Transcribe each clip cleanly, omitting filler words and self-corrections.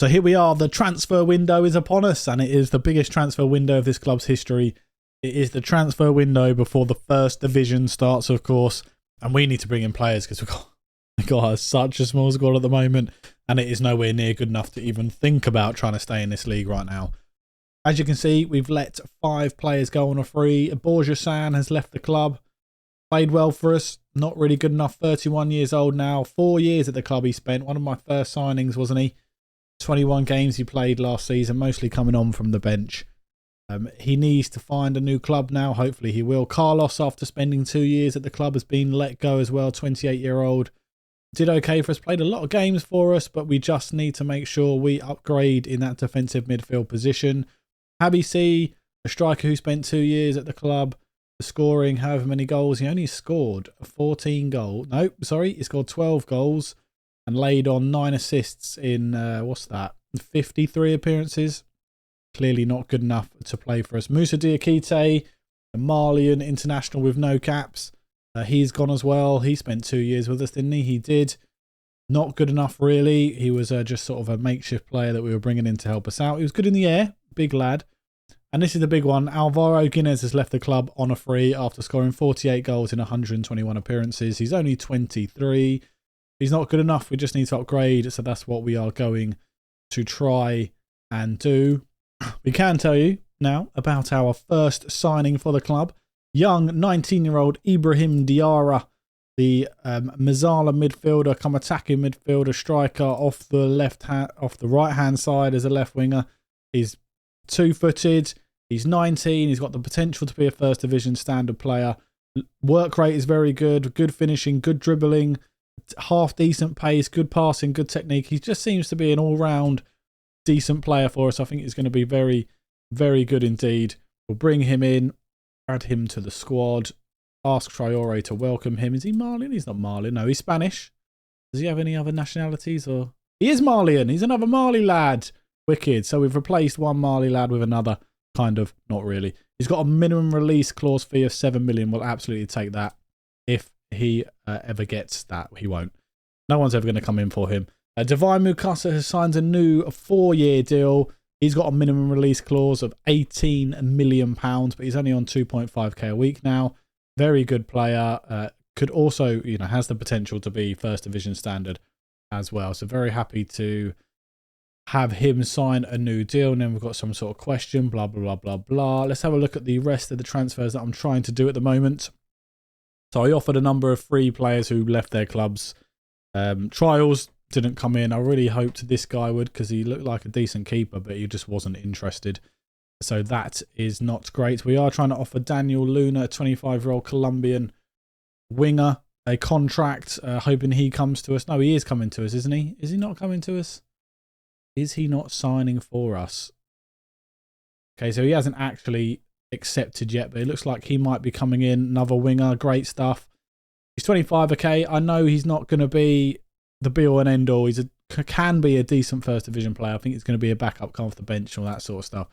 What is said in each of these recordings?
So here we are, the transfer window is upon us, and it is the biggest transfer window of this club's history. It is the transfer window before the first division starts, of course, and we need to bring in players because we've got such a small squad at the moment, and it is nowhere near good enough to even think about trying to stay in this league right now. As you can see, we've let 5 players go on a free. Borja-san has left the club, played well for us, not really good enough, 31 years old now, 4 years at the club he spent, one of my first signings, wasn't he? 21 games he played last season, mostly coming on from the bench. He needs to find a new club now. Hopefully he will. Carlos, after spending 2 years at the club, has been let go as well. 28-year-old. Did okay for us. Played a lot of games for us, but we just need to make sure we upgrade in that defensive midfield position. Habby C, a striker who spent 2 years at the club, scoring however many goals. He only scored 14 goals. No, sorry. He scored 12 goals. And laid on 9 assists in, 53 appearances. Clearly not good enough to play for us. Musa Diakite, a Malian international with no caps. He's gone as well. He spent 2 years with us, didn't he? He did. Not good enough, really. He was just sort of a makeshift player that we were bringing in to help us out. He was good in the air. Big lad. And this is the big one. Alvaro Guinness has left the club on a free after scoring 48 goals in 121 appearances. He's only 23. He's not good enough. We just need to upgrade. So that's what we are going to try and do. We can tell you now about our first signing for the club. Young 19-year-old Ibrahim Diarra, the Mazzala midfielder, come attacking midfielder, striker off the right-hand side as a left winger. He's 2-footed. He's 19. He's got the potential to be a first division standard player. Work rate is very good. Good finishing, good dribbling. Half decent pace, good passing, good technique. He just seems to be an all-round decent player for us. I think he's going to be very, very good indeed. We'll bring him in, add him to the squad, ask Traore to welcome him. Is he Malian? He's not Malian. No, he's Spanish. Does he have any other nationalities? Or he is Malian. He's another Mali lad. Wicked. So we've replaced one Mali lad with another. Kind of. Not really. He's got a minimum release clause fee of 7 million. We'll absolutely take that if he ever gets that. He won't. No one's ever going to come in for him. Divine Mukasa has signed a new 4-year deal. He's got a minimum release clause of £18 million, but he's only on 2.5k a week now. Very good player. Could also, has the potential to be first division standard as well. So very happy to have him sign a new deal. And then we've got some sort of question, blah, blah, blah, blah, blah. Let's have a look at the rest of the transfers that I'm trying to do at the moment. So I offered a number of free players who left their clubs. Trials didn't come in. I really hoped this guy would because he looked like a decent keeper, but he just wasn't interested. So that is not great. We are trying to offer Daniel Luna, a 25-year-old Colombian winger, a contract, hoping he comes to us. No, he is coming to us, isn't he? Is he not coming to us? Is he not signing for us? Okay, so he hasn't actually accepted yet, but it looks like he might be coming in. Another winger, great stuff. He's 25. Okay, I know he's not going to be the be-all and end-all. He can be a decent first division player. I think it's going to be a backup, come off the bench, all that sort of stuff.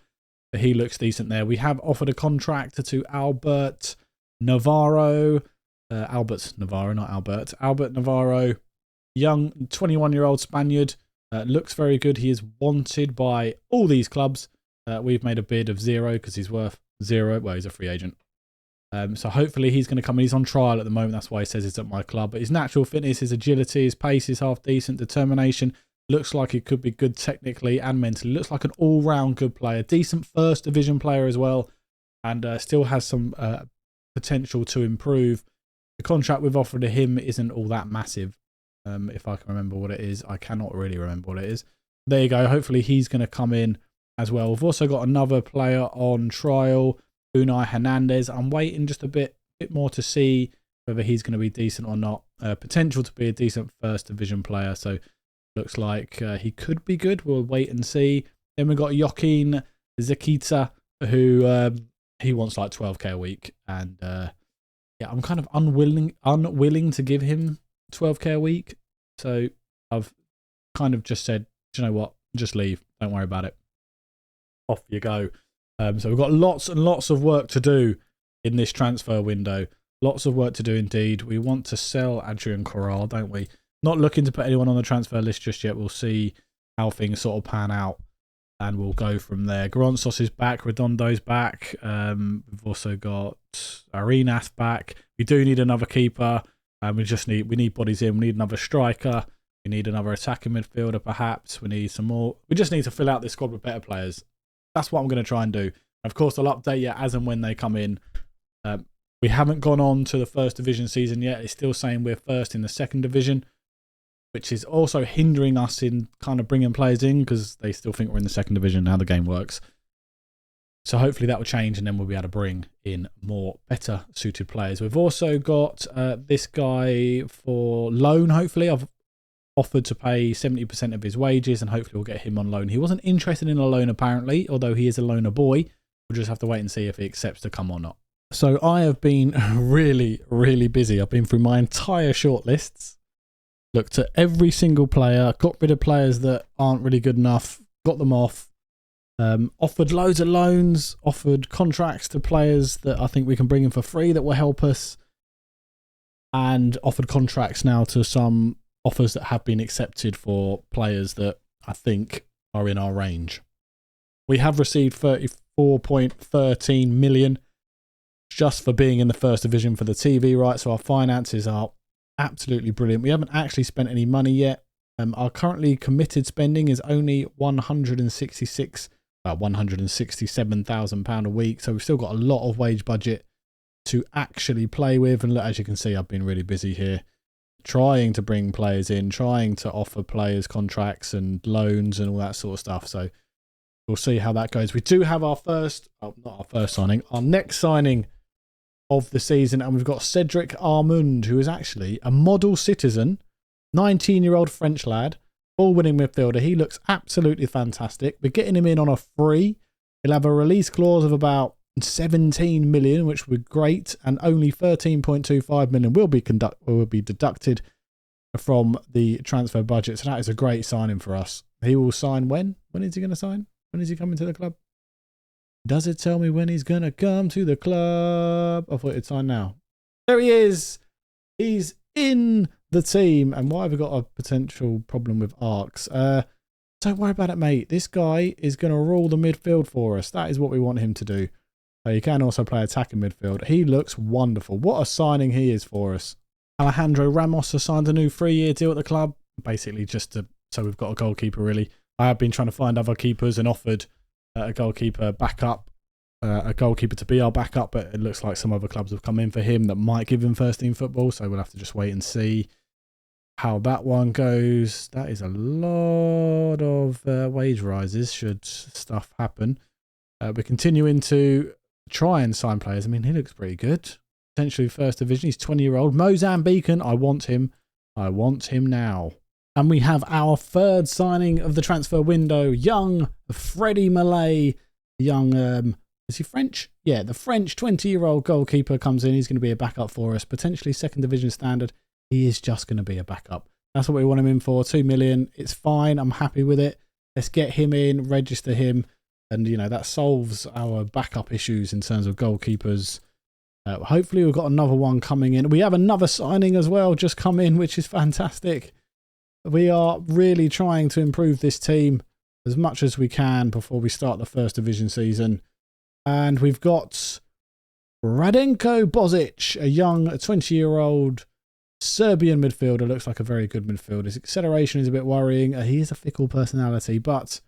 But he looks decent there. We have offered a contract to Albert Navarro. Albert Navarro, not Albert. Albert Navarro, young 21-year-old Spaniard. Looks very good. He is wanted by all these clubs. We've made a bid of 0 because he's worth 0. Well, he's a free agent. So hopefully he's going to come in. He's on trial at the moment. That's why he says he's at my club. But his natural fitness, his agility, his pace is half decent. Determination. Looks like he could be good technically and mentally. Looks like an all-round good player. Decent first division player as well. And still has some potential to improve. The contract we've offered to him isn't all that massive. If I can remember what it is. I cannot really remember what it is. There you go. Hopefully he's going to come in as well. We've also got another player on trial, Unai Hernandez. I'm waiting just a bit more to see whether he's going to be decent or not. Potential to be a decent first division player. So looks like he could be good. We'll wait and see. Then we've got Joaquin Zakita, who he wants like 12k a week. And yeah, I'm kind of unwilling to give him 12k a week. So I've kind of just said, do you know what? Just leave. Don't worry about it. Off you go. So we've got lots and lots of work to do in this transfer window. Lots of work to do indeed. We want to sell Adrian Corral, don't we? Not looking to put anyone on the transfer list just yet. We'll see how things sort of pan out, and we'll go from there. Gronsos is back, Redondo's back. We've also got Arenath back. We do need another keeper, and we need bodies in. We need another striker. We need another attacking midfielder, perhaps. We need some more. We just need to fill out this squad with better players. That's what I'm going to try and do. Of course, I'll update you as and when they come in. We haven't gone on to the first division season yet. It's still saying we're first in the second division, which is also hindering us in kind of bringing players in because they still think we're in the second division, how the game works. So hopefully that will change, and then we'll be able to bring in more better suited players. We've also got this guy for loan, hopefully. I've offered to pay 70% of his wages, and hopefully we'll get him on loan. He wasn't interested in a loan apparently, although he is a loaner boy. We'll just have to wait and see if he accepts to come or not. So I have been really, really busy. I've been through my entire shortlists, looked at every single player, got rid of players that aren't really good enough, got them off, offered loads of loans, offered contracts to players that I think we can bring in for free that will help us, and offered contracts now to some offers that have been accepted for players that I think are in our range. We have received 34.13 million just for being in the first division for the TV rights, so our finances are absolutely brilliant. We haven't actually spent any money yet. Our currently committed spending is only £167,000 a week, so we've still got a lot of wage budget to actually play with. And look, as you can see, I've been really busy here trying to bring players in, trying to offer players contracts and loans and all that sort of stuff. So we'll see how that goes. We do have our first, not our first signing, our next signing of the season, and we've got Cedric Armand, who is actually a model citizen, 19-year-old French lad, ball-winning midfielder. He looks absolutely fantastic. We're getting him in on a free. He'll have a release clause of about 17 million, which would be great, and only 13.25 million will be deducted from the transfer budget. So that is a great signing for us. He will sign when? When is he going to sign? When is he coming to the club? Does it tell me when he's going to come to the club? I thought it'd sign now. There he is. He's in the team. And why have we got a potential problem with arcs? Don't worry about it, mate. This guy is going to rule the midfield for us. That is what we want him to do. He can also play attacking midfield. He looks wonderful. What a signing he is for us. Alejandro Ramos has signed a new 3-year deal at the club. Basically so we've got a goalkeeper, really. I have been trying to find other keepers and offered a goalkeeper backup, a goalkeeper to be our backup, but it looks like some other clubs have come in for him that might give him first team football, so we'll have to just wait and see how that one goes. That is a lot of wage rises should stuff happen. We're continuing to try and sign players. I mean, he looks pretty good. Potentially first division. He's 20-year-old. Mozambican. I want him. I want him now. And we have our third signing of the transfer window. Young Freddie Malay. Young, is he French? Yeah, the French 20-year-old goalkeeper comes in. He's going to be a backup for us. Potentially second division standard. He is just going to be a backup. That's what we want him in for. 2 million. It's fine. I'm happy with it. Let's get him in, register him. And, you know, that solves our backup issues in terms of goalkeepers. Hopefully we've got another one coming in. We have another signing as well just come in, which is fantastic. We are really trying to improve this team as much as we can before we start the first division season. And we've got Radenko Bozic, a young 20-year-old Serbian midfielder. Looks like a very good midfielder. His acceleration is a bit worrying. He is a fickle personality, but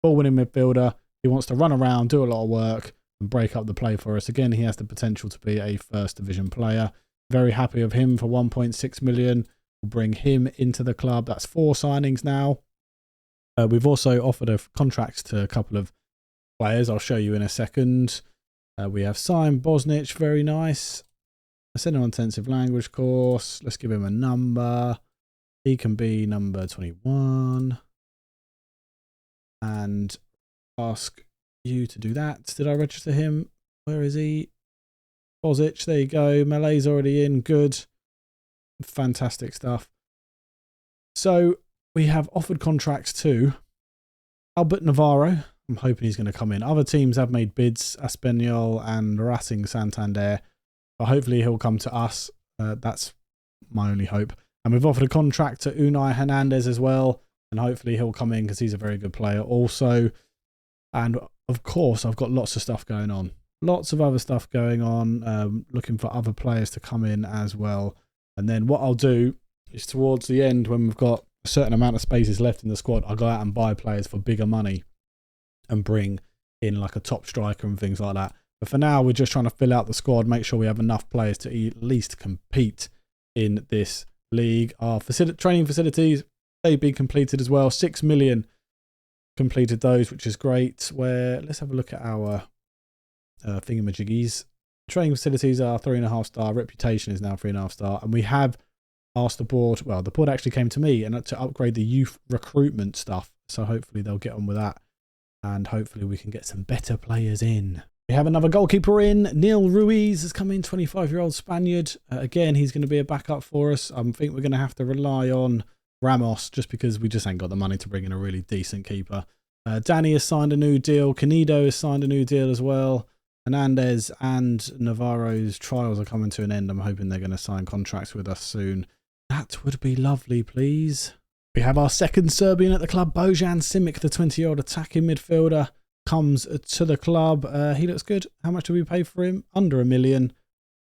ball-winning midfielder. He wants to run around, do a lot of work, and break up the play for us. Again, he has the potential to be a first division player. Very happy with him for 1.6 million. We'll bring him into the club. That's 4 signings now. We've also offered a contract to a couple of players. I'll show you in a second. We have Simon Bosnich. Very nice. I sent him on intensive language course. Let's give him a number. He can be number 21. And ask you to do that. Did I register him? Where is he? Bozic. There you go. Malay's already in. Good. Fantastic stuff. So we have offered contracts to Albert Navarro. I'm hoping he's going to come in. Other teams have made bids, Espanyol and Racing Santander. But hopefully he'll come to us. That's my only hope. And we've offered a contract to Unai Hernandez as well. and hopefully he'll come in because he's a very good player also. And of course, I've got lots of stuff going on. Lots of other stuff going on, looking for other players to come in as well. And then what I'll do is towards the end, when we've got a certain amount of spaces left in the squad, I'll go out and buy players for bigger money and bring in like a top striker and things like that. But for now, we're just trying to fill out the squad, make sure we have enough players to at least compete in this league. Our training facilities, they've been completed as well. 6 million completed those, which is great. Let's have a look at our thingamajiggies. Training facilities are 3.5 star. Reputation is now 3.5 star. And we have asked the board, well, the board actually came to me and to upgrade the youth recruitment stuff. So hopefully they'll get on with that. And hopefully we can get some better players in. We have another goalkeeper in. Neil Ruiz has come in, 25-year-old Spaniard. Again, he's going to be a backup for us. I think we're going to have to rely on Ramos just because we just ain't got the money to bring in a really decent keeper. Danny has signed a new deal. Canedo has signed a new deal as well. Hernandez and Navarro's trials are coming to an end. I'm hoping they're going to sign contracts with us soon. That would be lovely, please. We have our second Serbian at the club, Bojan Simic, the 20-year-old attacking midfielder, comes to the club. He looks good. How much do we pay for him? Under $1 million.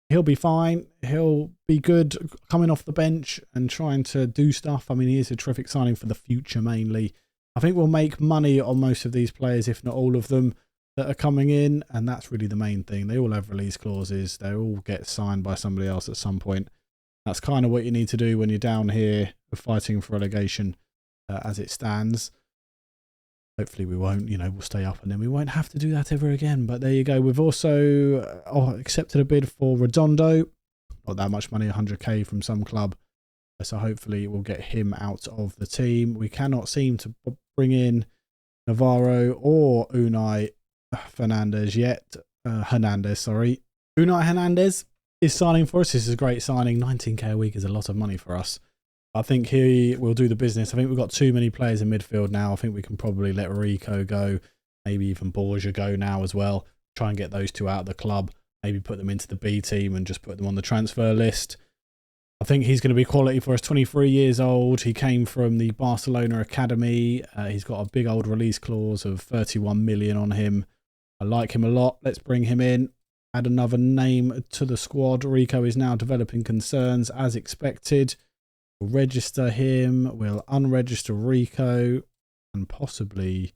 He'll be fine. He'll be good coming off the bench and trying to do stuff. I mean, he is a terrific signing for the future mainly. I think we'll make money on most of these players, if not all of them, that are coming in. And that's really the main thing. They all have release clauses. They all get signed by somebody else at some point. That's kind of what you need to do when you're down here fighting for relegation as it stands. Hopefully we won't, we'll stay up and then we won't have to do that ever again. But there you go. We've also accepted a bid for Redondo. Not that much money, 100k from some club. So hopefully we'll get him out of the team. We cannot seem to bring in Navarro or Unai Fernandez yet. Hernandez, sorry. Unai Hernandez is signing for us. This is a great signing. 19k a week is a lot of money for us. I think he will do the business. I think we've got too many players in midfield now. I think we can probably let Rico go. Maybe even Borja go now as well. Try and get those two out of the club. Maybe put them into the B team and just put them on the transfer list. I think he's going to be quality for us. 23 years old. He came from the Barcelona Academy. He's got a big old release clause of 31 million on him. I like him a lot. Let's bring him in. Add another name to the squad. Rico is now developing concerns as expected. We'll register him. We'll unregister Rico. And possibly,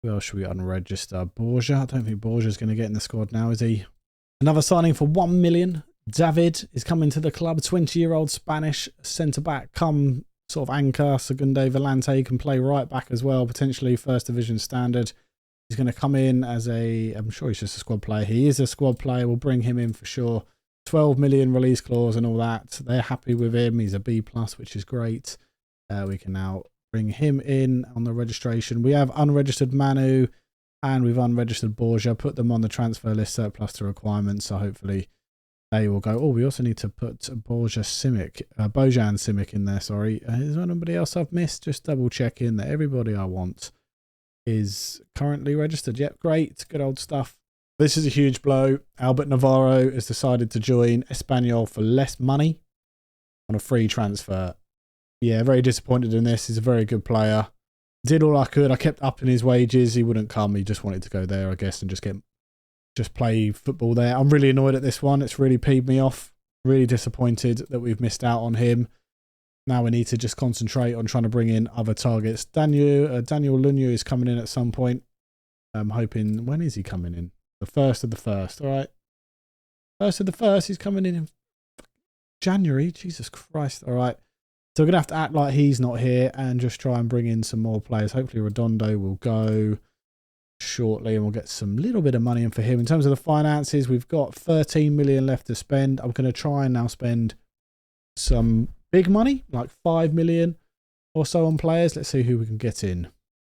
who else should we unregister? Borja. I don't think Borja's going to get in the squad now, is he? Another signing for 1 million. David is coming to the club. 20-year-old Spanish centre-back. Come sort of anchor. Segunde Volante can play right back as well. Potentially first division standard. He's going to come in as I'm sure he's just a squad player. He is a squad player. We'll bring him in for sure. 12 million release clause and all that. They're happy with him. He's a B+, which is great. We can now bring him in on the registration. We have unregistered Manu and we've unregistered Borja. Put them on the transfer list, surplus to requirements. So hopefully they will go. Oh, we also need to put Bojan Simic in there. Sorry. Is there anybody else I've missed? Just double check in that everybody I want is currently registered. Yep, great. Good old stuff. This is a huge blow. Albert Navarro has decided to join Espanyol for less money on a free transfer. Yeah, very disappointed in this. He's a very good player. Did all I could. I kept upping his wages. He wouldn't come. He just wanted to go there, I guess, and just play football there. I'm really annoyed at this one. It's really peed me off. Really disappointed that we've missed out on him. Now we need to just concentrate on trying to bring in other targets. Daniel Lunyu is coming in at some point. I'm hoping, when is he coming in? The 1st of the 1st, all right. 1st of the 1st, he's coming in January. Jesus Christ, all right. So we're going to have to act like he's not here and just try and bring in some more players. Hopefully Redondo will go shortly and we'll get some little bit of money in for him. In terms of the finances, we've got 13 million left to spend. I'm going to try and now spend some big money, like 5 million or so on players. Let's see who we can get in.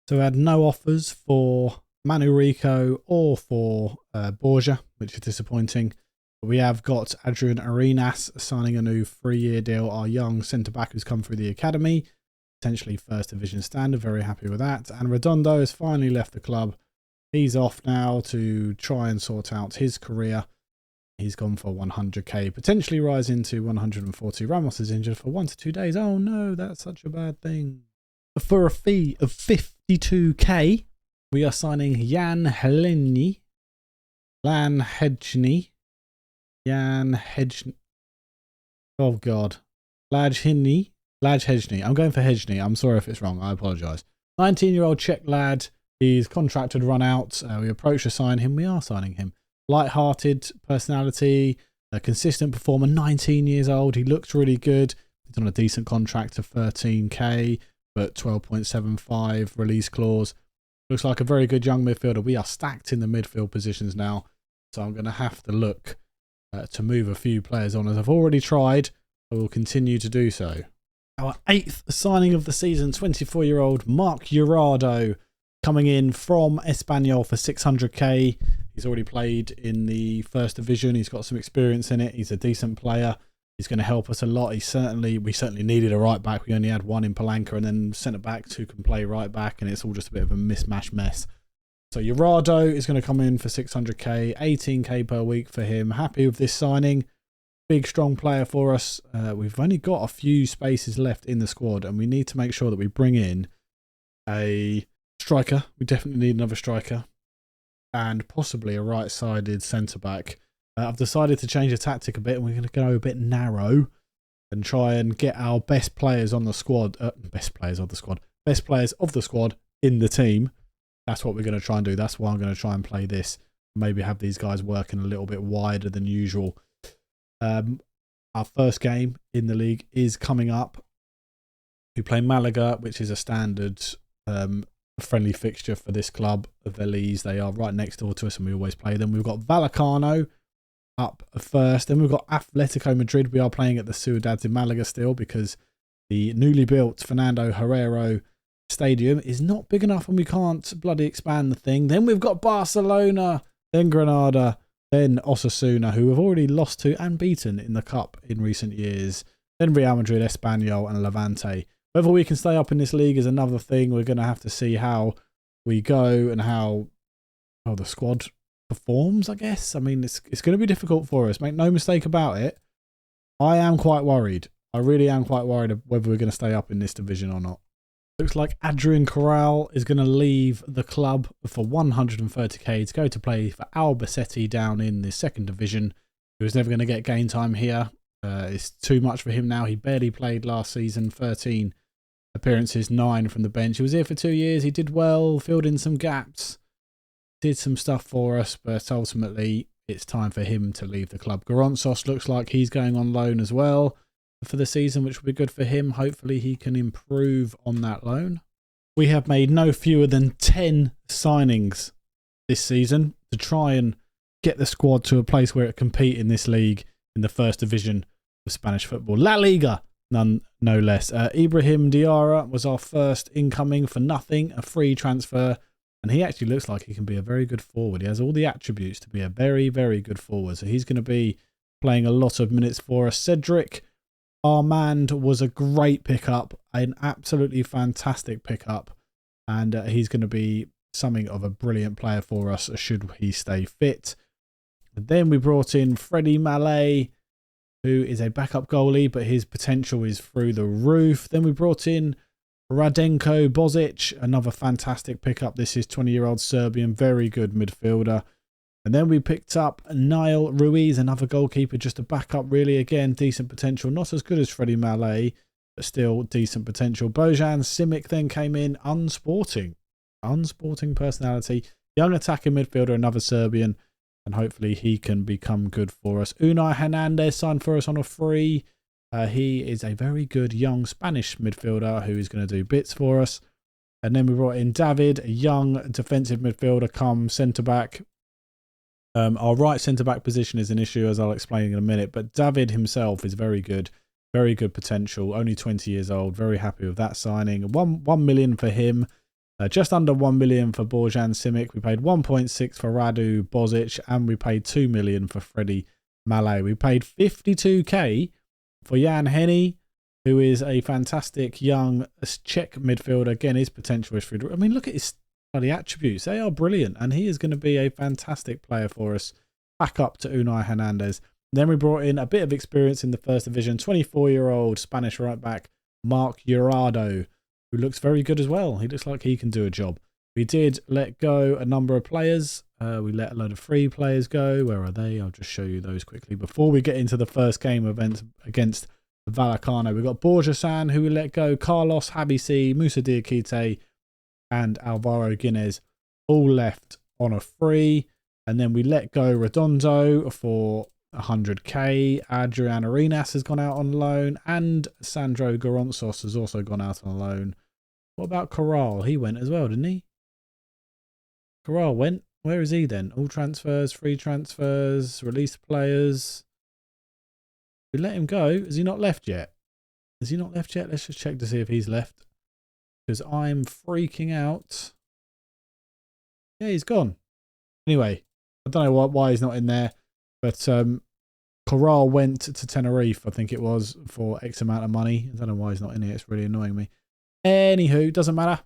So we had no offers for Manu Rico or for Borja, which is disappointing. But we have got Adrian Arenas signing a new 3-year deal. Our young centre-back who's come through the academy. Potentially first division standard. Very happy with that. And Redondo has finally left the club. He's off now to try and sort out his career. He's gone for 100k, potentially rising to 140. Ramos is injured for 1 to 2 days. Oh no, that's such a bad thing. For a fee of 52k, we are signing Jan Hedgny. Oh God. Hedgny. I'm going for Hedgny. I'm sorry if it's wrong. I apologise. 19-year-old Czech lad. He's contracted run out. We approached to sign him. We are signing him. Light-hearted personality. A consistent performer. 19 years old. He looks really good. He's on a decent contract of 13k, but 12.75 release clause. Looks like a very good young midfielder. We are stacked in the midfield positions now, so I'm going to have to look to move a few players on. As I've already tried, I will continue to do so. Our 8th signing of the season, 24-year-old Marc Jurado, coming in from Espanyol for 600k. He's already played in the first division. He's got some experience in it. He's a decent player. He's going to help us a lot. We certainly needed a right back. We only had one in Palanca, and then centre backs who can play right back, and it's all just a bit of a mismatch mess. So Jurado is going to come in for 600k, 18k per week for him. Happy with this signing. Big, strong player for us. We've only got a few spaces left in the squad, and we need to make sure that we bring in a striker. We definitely need another striker, and possibly a right-sided centre-back. I've decided to change the tactic a bit, and we're going to go a bit narrow and try and get our best players on the squad. Best players of the squad in the team. That's what we're going to try and do. That's why I'm going to try and play this. Maybe have these guys working a little bit wider than usual. Our first game in the league is coming up. We play Malaga, which is a standard friendly fixture for this club. Veliz, they are right next door to us, and we always play them. We've got Vallecano up first. Then we've got Atletico Madrid. We are playing at the Ciudad de Malaga still, because the newly built Fernando Herrero Stadium is not big enough, and we can't bloody expand the thing. Then we've got Barcelona, then Granada, then Osasuna, who have already lost to and beaten in the cup in recent years. Then Real Madrid, Espanyol, and Levante. Whether we can stay up in this league is another thing. We're going to have to see how we go and how the squad performs, I guess. I mean, it's going to be difficult for us. Make no mistake about it. I am quite worried. I really am quite worried whether we're going to stay up in this division or not. Looks like Adrian Corral is going to leave the club for 130k to go to play for Albacete down in the second division. He was never going to get game time here. It's too much for him now. He barely played last season. 13 appearances, 9 from the bench. He was here for 2 years. He did well, filled in some gaps, did some stuff for us, but ultimately it's time for him to leave the club. Goronsos looks like he's going on loan as well for the season, which will be good for him. Hopefully he can improve on that loan. We have made no fewer than 10 signings this season to try and get the squad to a place where it compete in this league in the first division of Spanish football. La Liga, no less. Ibrahim Diarra was our first incoming for nothing, a free transfer, and he actually looks like he can be a very good forward. He has all the attributes to be a very, very good forward, so he's going to be playing a lot of minutes for us. Cedric Armand was a great pickup, an absolutely fantastic pickup, and he's going to be something of a brilliant player for us should he stay fit. And then we brought in Freddie Mallet, who is a backup goalie, but his potential is through the roof. Then we brought in Radenko Bozic, another fantastic pickup. This is 20-year-old Serbian, very good midfielder. And then we picked up Niall Ruiz, another goalkeeper, just a backup, really. Again, decent potential. Not as good as Freddie Mallet, but still decent potential. Bojan Simic then came in, unsporting personality. Young attacking midfielder, another Serbian, and hopefully he can become good for us. Unai Hernandez signed for us on a free. He is a very good young Spanish midfielder who is going to do bits for us. And then we brought in David, a young defensive midfielder, come centre-back. Our right centre-back position is an issue, as I'll explain in a minute, but David himself is very good potential, only 20 years old. Very happy with that signing. 1 million for him, just under 1 million for Bojan Simic. We paid 1.6 for Radu Bozic, and we paid 2 million for Freddie Mallet. We paid 52k for Jan Henny, who is a fantastic young Czech midfielder. Again, his potential is through. I mean, look at his the attributes. They are brilliant, and he is going to be a fantastic player for us. Back up to Unai Hernandez. Then we brought in a bit of experience in the first division, 24-year-old Spanish right back Marc Jurado. who looks very good as well. He looks like he can do a job. We did let go a number of players. We let a load of free players go. Where are they? I'll just show you those quickly before we get into the first game event against Vallecano. We've got Borja-san, who we let go, Carlos, Habisi, Musa Diakite, and Alvaro Guinness, all left on a free. And then we let go Redondo for 100k. Adrian Arenas has gone out on loan, and Sandro Goronzos has also gone out on loan. What about Corral? He went as well, didn't he? Corral went. Where is he then? All transfers, free transfers, released players. We let him go. Has he not left yet? Has he not left yet? Let's just check to see if he's left. Because I'm freaking out. Yeah, he's gone. Anyway, I don't know why he's not in there. But Corral went to Tenerife, I think it was, for X amount of money. I don't know why he's not in here. It's really annoying me. Anywho, doesn't matter.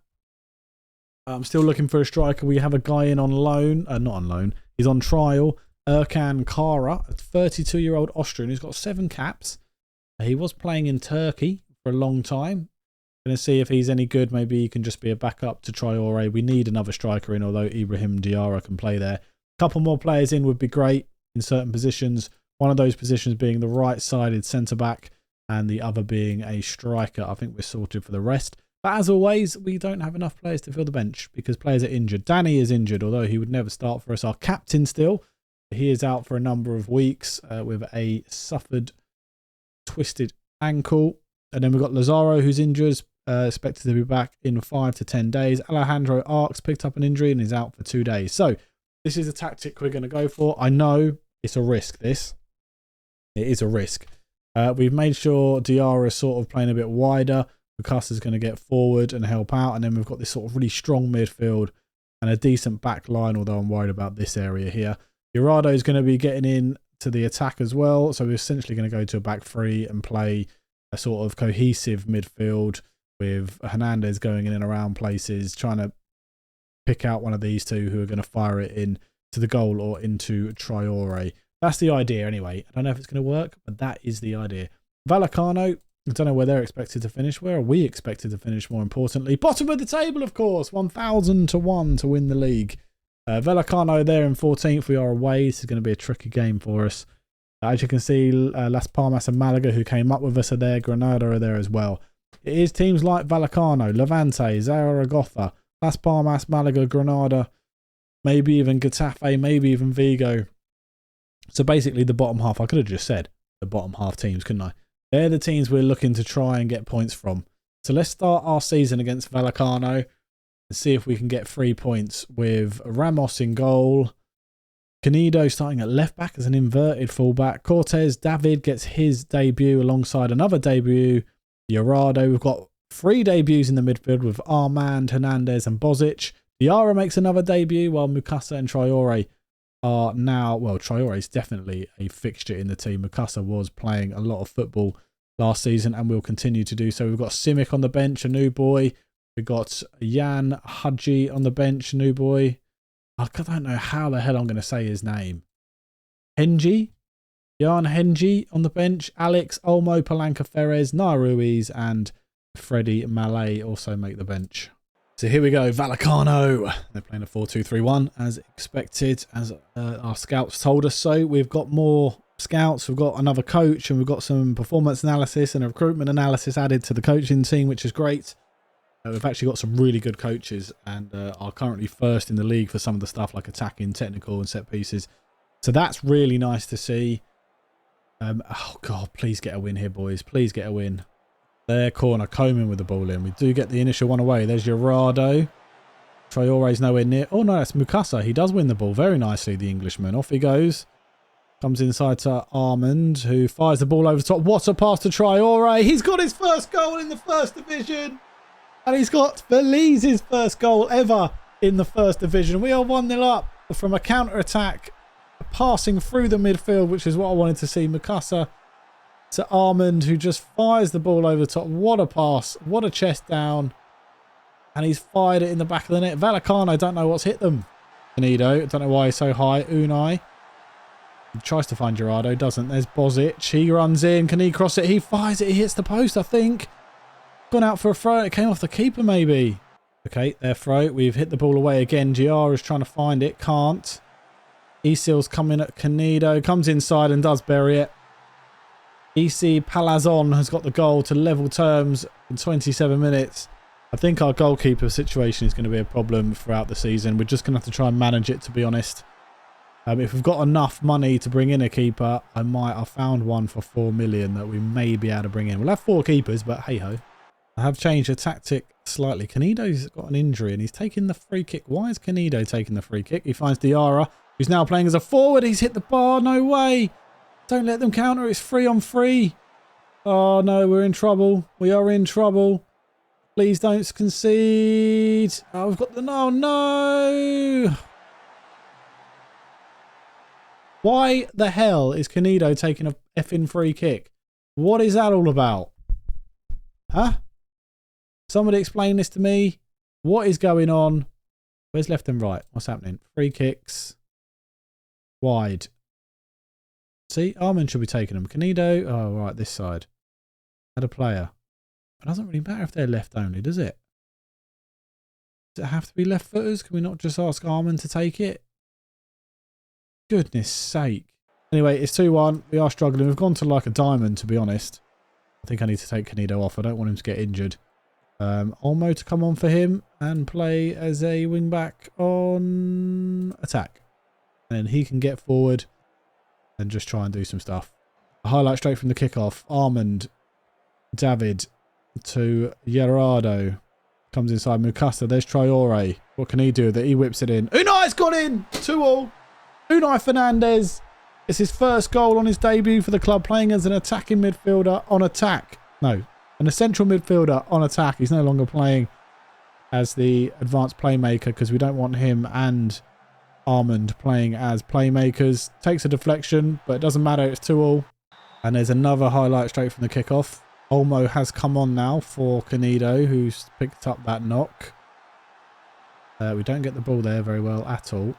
I'm still looking for a striker. We have a guy in on loan. Not on loan. He's on trial. Erkan Kara, a 32-year-old Austrian who's got 7 caps. He was playing in Turkey for a long time. Going to see if he's any good. Maybe he can just be a backup to Traore. We need another striker in, although Ibrahim Diarra can play there. A couple more players in would be great in certain positions. One of those positions being the right-sided centre-back and the other being a striker. I think we're sorted for the rest. But as always, we don't have enough players to fill the bench because players are injured. Danny is injured, although he would never start for us. Our captain still. He is out for a number of weeks with a suffered twisted ankle. And then we've got Lazaro, who's injured, expected to be back in 5 to 10 days. Alejandro Arcs picked up an injury and is out for 2 days. So this is a tactic we're going to go for. I know it's a risk, this. It is a risk. We've made sure Diarra is sort of playing a bit wider. Mukasa's going to get forward and help out. And then we've got this sort of really strong midfield and a decent back line, although I'm worried about this area here. Gerardo is going to be getting in to the attack as well. So we're essentially going to go to a back three and play a sort of cohesive midfield with Hernandez going in and around places, trying to pick out one of these two who are going to fire it in to the goal or into Traore. That's the idea anyway. I don't know if it's going to work, but that is the idea. Vallecano, I don't know where they're expected to finish. Where are we expected to finish, more importantly? Bottom of the table, of course. 1,000 to 1 to win the league. Vallecano there in 14th. We are away. This is going to be a tricky game for us. As you can see, Las Palmas and Malaga, who came up with us, are there. Granada are there as well. It is teams like Vallecano, Levante, Zaragoza, Las Palmas, Malaga, Granada, maybe even Getafe, maybe even Vigo. So basically the bottom half. I could have just said the bottom half teams, couldn't I? They're the teams we're looking to try and get points from. So let's start our season against Vallecano and see if we can get 3 points with Ramos in goal. Canedo starting at left back as an inverted fullback. Cortez David gets his debut alongside another debut. Gerardo. We've got 3 debuts in the midfield with Armand, Hernandez and Bozic. Diarra makes another debut while Mukasa and Traore are now, well, Traore is definitely a fixture in the team. Mukasa was playing a lot of football last season and will continue to do so. We've got Simic on the bench, a new boy. We've got Jan Hadji on the bench, a new boy. I don't know how the hell I'm going to say his name. Henji? Jan Henji on the bench. Alex, Olmo, Palanca Ferez, Ruiz and Freddie Malay also make the bench. So here we go, Vallecano. They're playing a 4-2-3-1 as expected, as our scouts told us so. We've got more scouts, we've got another coach, and we've got some performance analysis and a recruitment analysis added to the coaching team, which is great. We've actually got some really good coaches and are currently first in the league for some of the stuff like attacking, technical and set pieces. So that's really nice to see. Oh, God, please get a win here, boys. Please get a win. Their corner, Coman with the ball in. We do get the initial one away. There's Gerardo. Traore's nowhere near. Oh, no, that's Mukasa. He does win the ball very nicely, the Englishman. Off he goes. Comes inside to Armand, who fires the ball over the top. What a pass to Traore. He's got his first goal in the first division. And he's got Belize's first goal ever in the first division. We are 1-0 up from a counter-attack, passing through the midfield, which is what I wanted to see. Mukasa to Armand, who just fires the ball over the top. What a pass. What a chest down. And he's fired it in the back of the net. Vallecano, I don't know what's hit them. Canedo, I don't know why he's so high. Unai. He tries to find Gerardo, doesn't. There's Bozic. He runs in. Can he cross it? He fires it. He hits the post, I think. gone out for a throw. It came off the keeper maybe. Okay, their throw. We've hit the ball away again. Giara's trying to find it. Can't. Esil's coming at Canido. Comes inside and does bury it. EC Palazon has got the goal to level terms in 27 minutes. I think our goalkeeper situation is going to be a problem throughout the season. We're just going to have to try and manage it, to be honest. If we've got enough money to bring in a keeper, I found one for 4 million that we may be able to bring in. We'll have 4 keepers, but hey-ho. I have changed the tactic slightly. Canido's got an injury and he's taking the free kick. Why is Canido taking the free kick? He finds Diarra, who's now playing as a forward. He's hit the bar. No way. Don't let them counter. It's 3 on 3. Oh, no, we're in trouble. We are in trouble. Please don't concede. Oh, we've got the... No, no. Why the hell is Canido taking a effing free kick? What is that all about? Huh? Somebody explain this to me. What is going on? Where's left and right? What's happening? Free kicks. Wide. See, Armand should be taking them. Canido. Oh, right, this side. Had a player. It doesn't really matter if they're left only, does it? Does it have to be left footers? Can we not just ask Armand to take it? Goodness sake. Anyway, it's 2-1. We are struggling. We've gone to like a diamond, to be honest. I think I need to take Canido off. I don't want him to get injured. Olmo to come on for him and play as a wing back on attack. And he can get forward and just try and do some stuff. A highlight straight from the kickoff. Armand, David to Gerardo. Comes inside Mukasa. There's Traore. What can he do with it? He whips it in. Unai's gone in! 2-2. Unai Fernandez. It's his first goal on his debut for the club, playing as an attacking midfielder on attack. No, an central midfielder on attack. He's no longer playing as the advanced playmaker because we don't want him and Armand playing as playmakers. Takes a deflection, but it doesn't matter. It's 2-2. And there's another highlight straight from the kickoff. Olmo has come on now for Canido, who's picked up that knock. We don't get the ball there very well at all.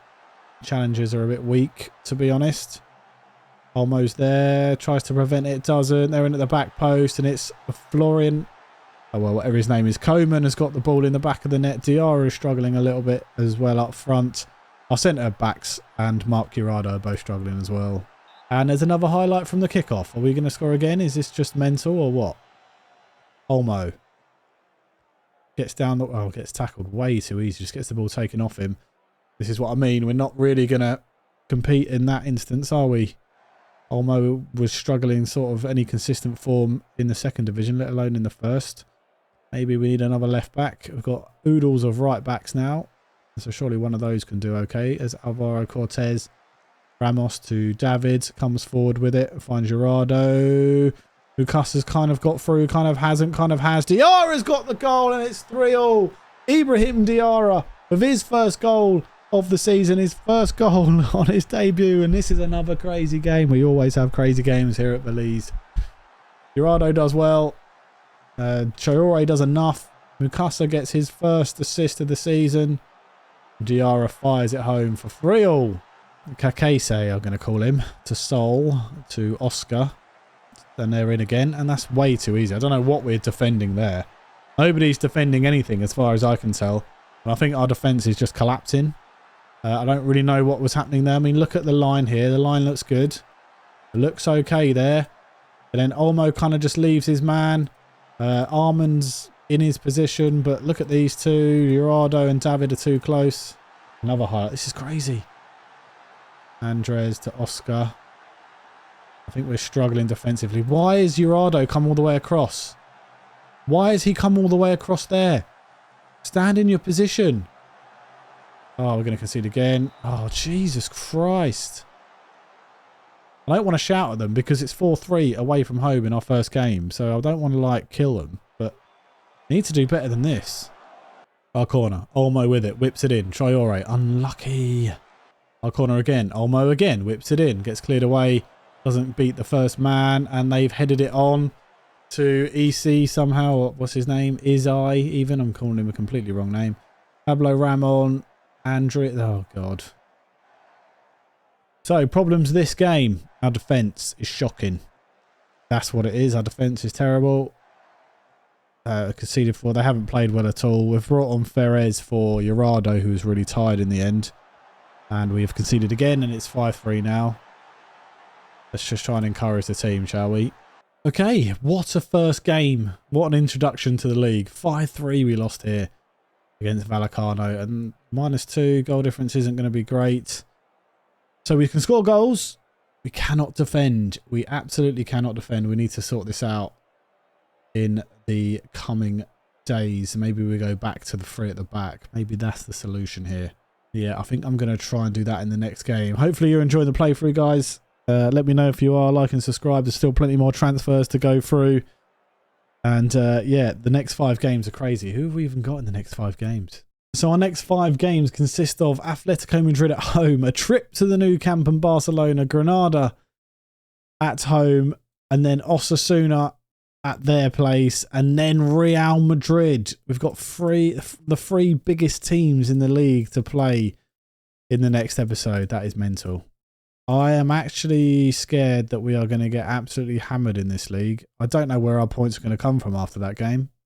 Challenges are a bit weak, to be honest. Olmo's there, tries to prevent it, doesn't. They're in at the back post, and it's Florian. Oh, well, whatever his name is. Coman has got the ball in the back of the net. Diarra is struggling a little bit as well up front. Our centre backs and Mark Curado are both struggling as well. And there's another highlight from the kickoff. Are we going to score again? Is this just mental or what? Olmo gets down the... Oh, gets tackled way too easy. Just gets the ball taken off him. This is what I mean. We're not really going to compete in that instance, are we? Olmo was struggling sort of any consistent form in the second division, let alone in the first. Maybe we need another left back. We've got oodles of right backs now. So surely one of those can do okay. As Alvaro Cortez, Ramos to David, comes forward with it. Finds Gerardo. Lucas has kind of got through, kind of hasn't, kind of has. Diarra's got the goal and it's 3-3. Ibrahim Diarra with his first goal of the season, his first goal on his debut, and this is another crazy game. We always have crazy games here at Belize. Gerardo does well. Traore does enough. Mukasa gets his first assist of the season. Diarra fires it home for 3-3. Kakese, I'm going to call him, to Sol, to Oscar. Then they're in again, and that's way too easy. I don't know what we're defending there. Nobody's defending anything as far as I can tell. And I think our defence is just collapsing. I don't really know what was happening there. I mean, look at the line here. The line looks good. It looks okay there. And then Olmo kind of just leaves his man. Armand's in his position, but look at these two. Gerardo and David are too close. Another highlight. This is crazy. Andres to Oscar. I think we're struggling defensively. Why is Gerardo come all the way across? Why has he come all the way across there? Stand in your position. Oh, we're going to concede again. Oh, Jesus Christ. I don't want to shout at them because it's 4-3 away from home in our first game. So I don't want to, like, kill them. But need to do better than this. Our corner. Olmo with it. Whips it in. Traore. Unlucky. Our corner again. Olmo again. Whips it in. Gets cleared away. Doesn't beat the first man. And they've headed it on to EC somehow. What's his name? Izai even. I'm calling him a completely wrong name. Pablo Ramon. Andre. Oh, God. So, problems this game. Our defence is shocking. That's what it is. Our defence is terrible. conceded for. They haven't played well at all. We've brought on Ferez for Urado, who was really tired in the end. And we have conceded again, and it's 5-3 now. Let's just try and encourage the team, shall we? Okay, what a first game. What an introduction to the league. 5-3 we lost here against Vallecano. And -2, goal difference isn't going to be great. So we can score goals. We cannot defend. We absolutely cannot defend. We need to sort this out in the coming days. Maybe we go back to the 3 at the back. Maybe that's the solution here. Yeah, I think I'm going to try and do that in the next game. Hopefully you're enjoying the playthrough, guys. Let me know if you are. Like and subscribe. There's still plenty more transfers to go through. And yeah, the next 5 games are crazy. Who have we even got in the next 5 games? So our next 5 games consist of Atletico Madrid at home, a trip to the Nou Camp and Barcelona, Granada at home, and then Osasuna at their place, and then Real Madrid. We've got the 3 biggest teams in the league to play in the next episode. That is mental. I am actually scared that we are going to get absolutely hammered in this league. I don't know where our points are going to come from after that game.